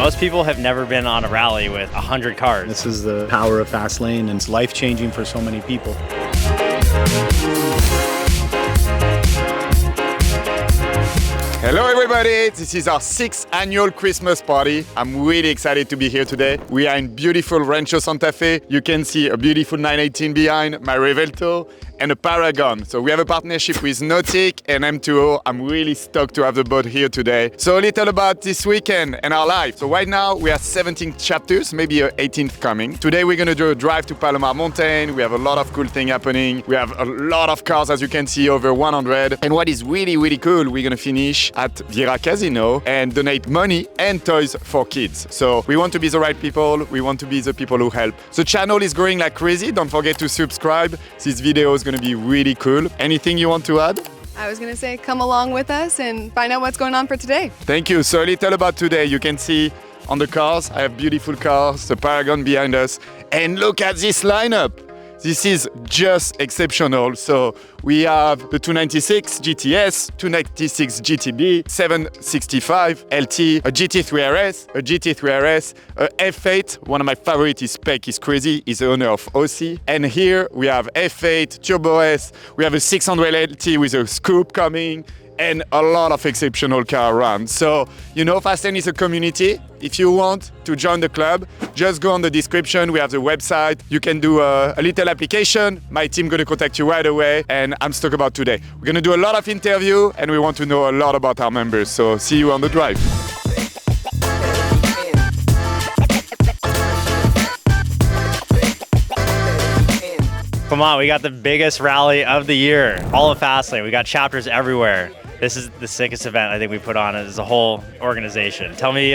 Most people have never been on a rally with 100 cars. This is the power of fast lane, and it's life-changing for so many people. Hello everybody, this is our 6th annual Christmas party. I'm really excited to be here today. We are in beautiful Rancho Santa Fe. You can see a beautiful 918 behind, my Revelto, and a Paragon. So we have a partnership with Nautic and M2O. I'm really stoked to have the boat here today. So a little about this weekend and our life. So right now we have 17 chapters, maybe an 18th coming. Today we're gonna do a drive to Palomar Mountain. We have a lot of cool things happening. We have a lot of cars, as you can see, over 100. And what is really, really cool, we're gonna finish at Vira Casino and donate money and toys for kids. So we want to be the right people. We want to be the people who help. The channel is growing like crazy. Don't forget to subscribe. This video is going to be really cool. Anything you want to add? I was going to say, come along with us and find out what's going on for today. Thank you. So a little about today. You can see on the cars, I have beautiful cars, the Paragon behind us. And look at this lineup. This is just exceptional. So we have the 296 GTS, 296 GTB, 765 LT, a GT3 RS, a GT3 RS, a F8. One of my favorite is Spec is crazy. He's the owner of OC. And here we have F8, Turbo S. We have a 600 LT with a scoop coming, and a lot of exceptional car around. So, you know, Fast Lane is a community. If you want to join the club, just go on the description. We have the website. You can do a little application. My team gonna contact you right away, and I'm stoked about today. We're gonna do a lot of interview, and we want to know a lot about our members. So see you on the drive. Come on, we got the biggest rally of the year. All of Fastlane. We got chapters everywhere. This is the sickest event I think we put on as a whole organization. Tell me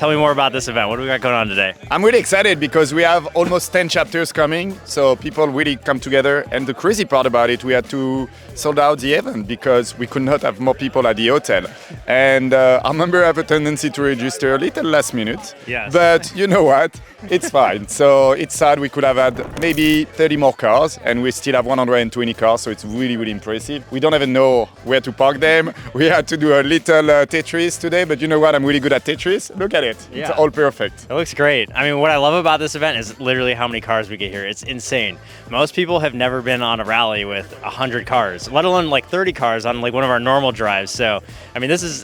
more about this event. What do we got going on today? I'm really excited because we have almost 10 chapters coming, so people really come together. And the crazy part about it, we had to sold out the event because we could not have more people at the hotel. And our member have a tendency to register a little last minute. Yes. But you know what? It's fine. So it's sad we could have had maybe 30 more cars, and we still have 120 cars, so it's really, really impressive. We don't even know where to park them. We had to do a little Tetris today, but you know what? I'm really good at Tetris. Look at it. Yeah. It's all perfect. It looks great. I mean, what I love about this event is literally how many cars we get here. It's insane. Most people have never been on a rally with 100 cars, let alone like 30 cars on like one of our normal drives. So, I mean, this is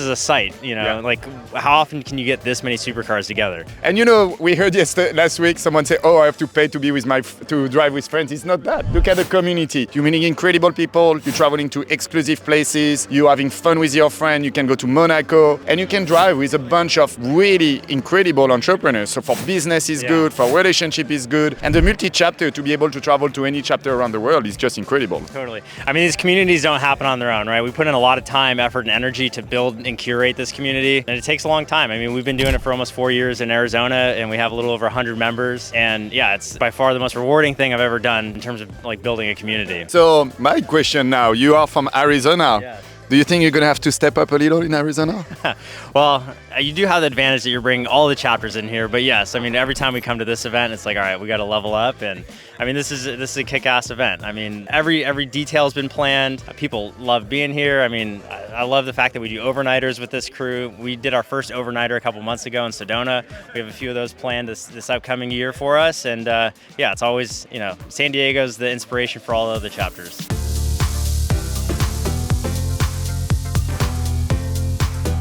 a sight, you know, like how often can you get this many supercars together? And you know, we heard last week someone say, oh, I have to pay to be with to drive with friends. It's not that. Look at the community. You're meeting incredible people. You're traveling to exclusive places. You're having fun with your friend. You can go to Monaco, and you can drive with a bunch of really incredible entrepreneurs. So for business is good, for relationship is good, and the multi-chapter to be able to travel to any chapter around the world is just incredible. Totally. I mean, these communities don't happen on their own, right? We put in a lot of time, effort, and energy to build and curate this community, and it takes a long time. I mean, we've been doing it for almost 4 years in Arizona, and we have a little over 100 members, and yeah, it's by far the most rewarding thing I've ever done in terms of like building a community. So my question now, you are from Arizona. Yeah. Do you think you're going to have to step up a little in Arizona? Well, you do have the advantage that you're bringing all the chapters in here, but yes, I mean, every time we come to this event, it's like, all right, we got to level up, and I mean, this is a kick-ass event. I mean, every detail's been planned. People love being here. I mean, I love the fact that we do overnighters with this crew. We did our first overnighter a couple months ago in Sedona. We have a few of those planned this upcoming year for us, and yeah, it's always, you know, San Diego's the inspiration for all the other chapters.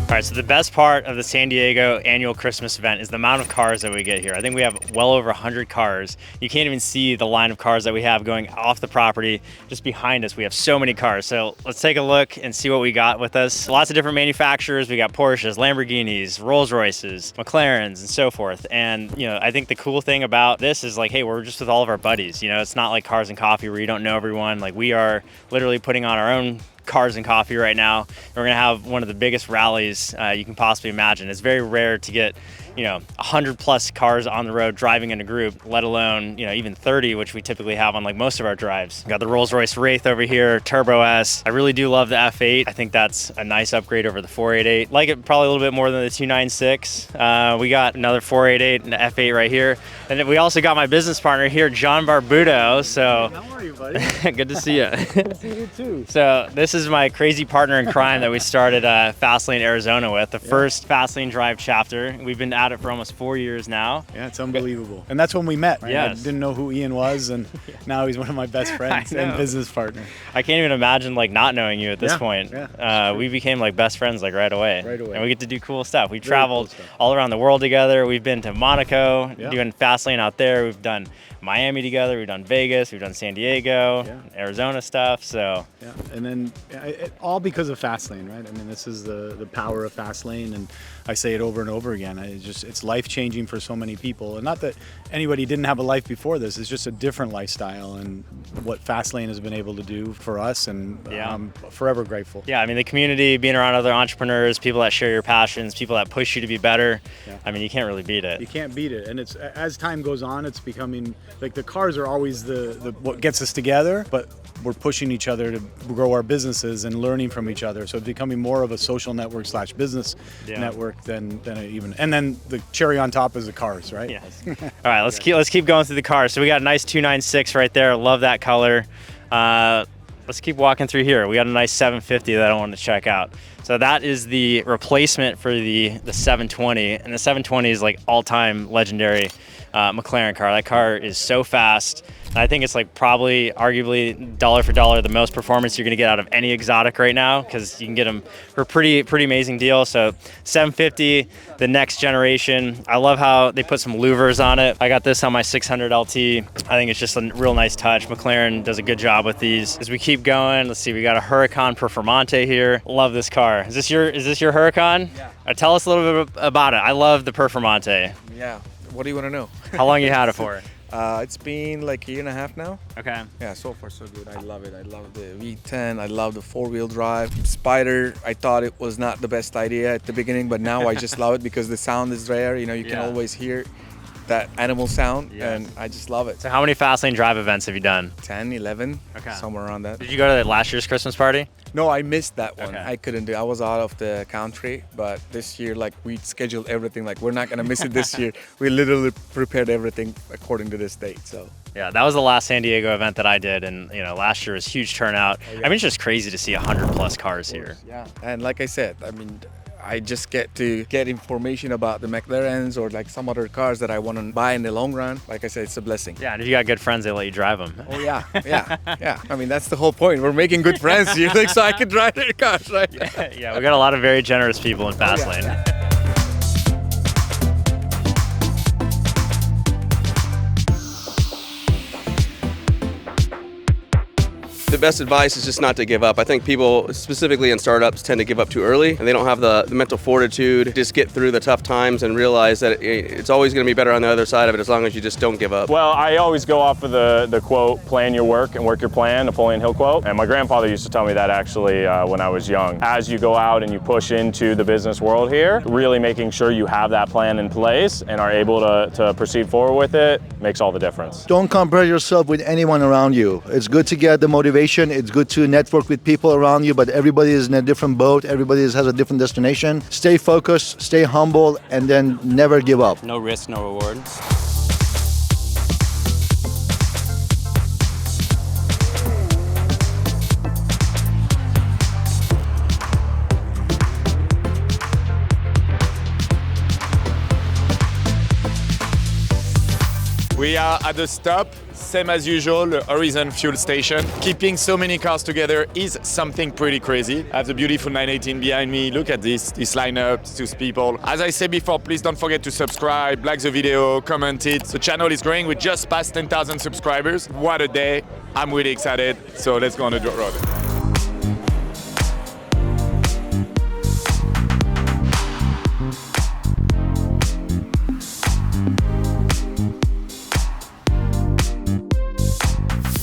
All right, so the best part of the San Diego annual Christmas event is the amount of cars that we get here. I think we have well over 100 cars. You can't even see the line of cars that we have going off the property. Just behind us, we have so many cars. So let's take a look and see what we got with us. Lots of different manufacturers. We got Porsches, Lamborghinis, Rolls Royces, McLarens, and so forth. And, you know, I think the cool thing about this is like, hey, we're just with all of our buddies. You know, it's not like Cars and Coffee where you don't know everyone. Like, we are literally putting on our own Cars and Coffee right now. We're gonna have one of the biggest rallies you can possibly imagine. It's very rare to get, 100 plus cars on the road driving in a group, let alone, even 30, which we typically have on like most of our drives. Got the Rolls-Royce Wraith over here, Turbo S. I really do love the F8. I think that's a nice upgrade over the 488. Like it probably a little bit more than the 296. We got another 488 and the F8 right here. And then we also got my business partner here, John Barbudo. So How are you, buddy? good to see you. Good to see you too. So this is my crazy partner in crime that we started Fastlane Arizona with, the first Fastlane Drive chapter. We've been at it for almost 4 years now. Yeah, it's unbelievable. And that's when we met, right? Yes. I didn't know who Ian was, and now he's one of my best friends and business partner. I can't even imagine like not knowing you at this point. Yeah, we became like best friends like right away. Right away. And we get to do cool stuff. We've Very traveled cool stuff. all around the world together. We've been to Monaco, Yeah. doing Fastlane out there. We've done Miami together. We've done Vegas. We've done San Diego, Arizona stuff. So Yeah, and then all because of Fastlane, right? I mean, this is the power of Fastlane, and I say it over and over again. It's life-changing for so many people, and not that anybody didn't have a life before this. It's just a different lifestyle, and what Fastlane has been able to do for us, and I'm forever grateful. yeah, I mean, the community, being around other entrepreneurs, people that share your passions, people that push you to be better. Yeah. I mean, you can't really beat it. You can't beat it, and it's as time goes on, it's becoming like the cars are always the what gets us together, but we're pushing each other to grow our businesses and learning from each other. So it's becoming more of a social network / business network than even. And then the cherry on top is the cars, right? Yes. All right, let's keep going through the cars. So we got a nice 296 right there. Love that color. Let's keep walking through here. We got a nice 750 that I want to check out. So that is the replacement for the 720, and the 720 is like all-time legendary McLaren car. That car is so fast. And I think it's like probably arguably dollar for dollar the most performance you're going to get out of any exotic right now, because you can get them for a pretty amazing deal. So 750, the next generation. I love how they put some louvers on it. I got this on my 600 LT. I think it's just a real nice touch. McLaren does a good job with these. As we keep going, let's see, we got a Huracan Performante here. Love this car. Is this your Huracan? Yeah. Tell us a little bit about it. I love the Performante. Yeah. What do you want to know? How long you had it for? It's been like a year and a half now. Okay. Yeah, so far so good. I love it. I love the V10. I love the four-wheel drive. Spider, I thought it was not the best idea at the beginning, but now I just love it because the sound is rare. You can always hear that animal sound, and I just love it. So how many Fastlane Drive events have you done? 10, 11, Okay. somewhere around that. Did you go to last year's Christmas party? No, I missed that one. Okay. I couldn't do it. I was out of the country, but this year, like, we scheduled everything. Like, we're not going to miss it this year. We literally prepared everything according to this date, so. Yeah, that was the last San Diego event that I did, and last year was huge turnout. I mean, it's just crazy to see 100 plus cars here. Yeah, and like I said, I mean, I just get to get information about the McLarens or like some other cars that I want to buy in the long run. Like I said, it's a blessing. Yeah, and if you got good friends, they let you drive them. Oh yeah, yeah. I mean, that's the whole point. We're making good friends here, like, so I can drive their cars, right? Yeah, we got a lot of very generous people in Fastlane. The best advice is just not to give up. I think people, specifically in startups, tend to give up too early, and they don't have the mental fortitude to just get through the tough times and realize that it's always going to be better on the other side of it as long as you just don't give up. Well, I always go off of the quote, plan your work and work your plan, Napoleon Hill quote. And my grandfather used to tell me that actually when I was young. As you go out and you push into the business world here, really making sure you have that plan in place and are able to proceed forward with it makes all the difference. Don't compare yourself with anyone around you. It's good to get the motivation. It's good to network with people around you, but everybody is in a different boat. Everybody has a different destination. Stay focused, stay humble, and then never give up. No risk, no reward. We are at the stop, same as usual, the Horizon fuel station. Keeping so many cars together is something pretty crazy. I have the beautiful 918 behind me. Look at this lineup, these people. As I said before, please don't forget to subscribe, like the video, comment it. The channel is growing. We just passed 10,000 subscribers. What a day. I'm really excited. So let's go on the dirt road.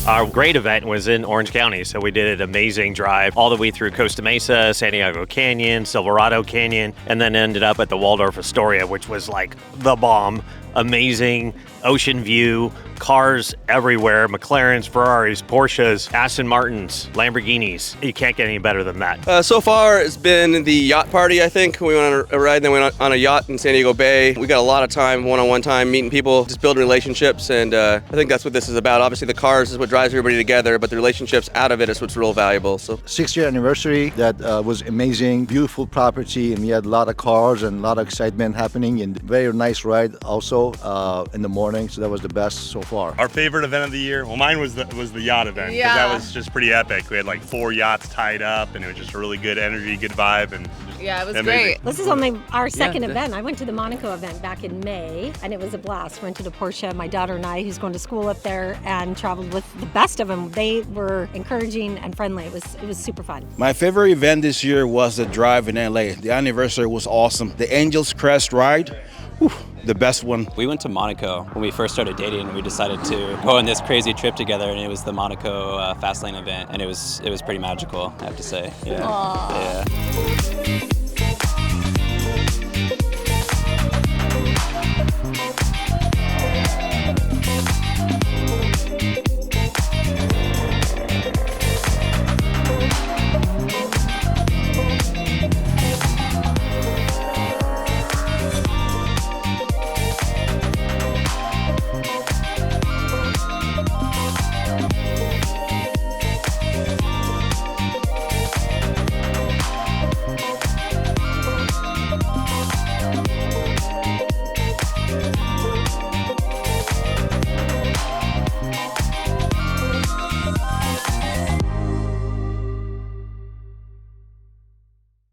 All our great event was in Orange County, so we did an amazing drive all the way through Costa Mesa, San Diego Canyon, Silverado Canyon, and then ended up at the Waldorf Astoria, which was like the bomb. Amazing ocean view, cars everywhere, McLarens, Ferraris, Porsches, Aston Martins, Lamborghinis. You can't get any better than that. So far, it's been the yacht party, I think. We went on a ride, then we went on a yacht in San Diego Bay. We got a lot of time, one-on-one time, meeting people, just building relationships, and I think that's what this is about. Obviously, the cars is what drives everybody together, but the relationships out of it is what's real valuable. So, 6-year anniversary, that was amazing, beautiful property, and we had a lot of cars and a lot of excitement happening, and very nice ride also in the morning, so that was the best so far. Our favorite event of the year, well, mine was the yacht event, because that was just pretty epic. We had like 4 yachts tied up, and it was just a really good energy, good vibe, and Yeah, it was amazing. great. This is only our second event. I went to the Monaco event back in May, and it was a blast. Rented a Porsche, my daughter and I, who's going to school up there, and traveled with the best of them. They were encouraging and friendly. It was super fun. My favorite event this year was the drive in LA. The anniversary was awesome. The Angel's Crest ride, whew, the best one. We went to Monaco when we first started dating. We decided to go on this crazy trip together, and it was the Monaco Fastlane event, and it was pretty magical, I have to say. Yeah. Yeah.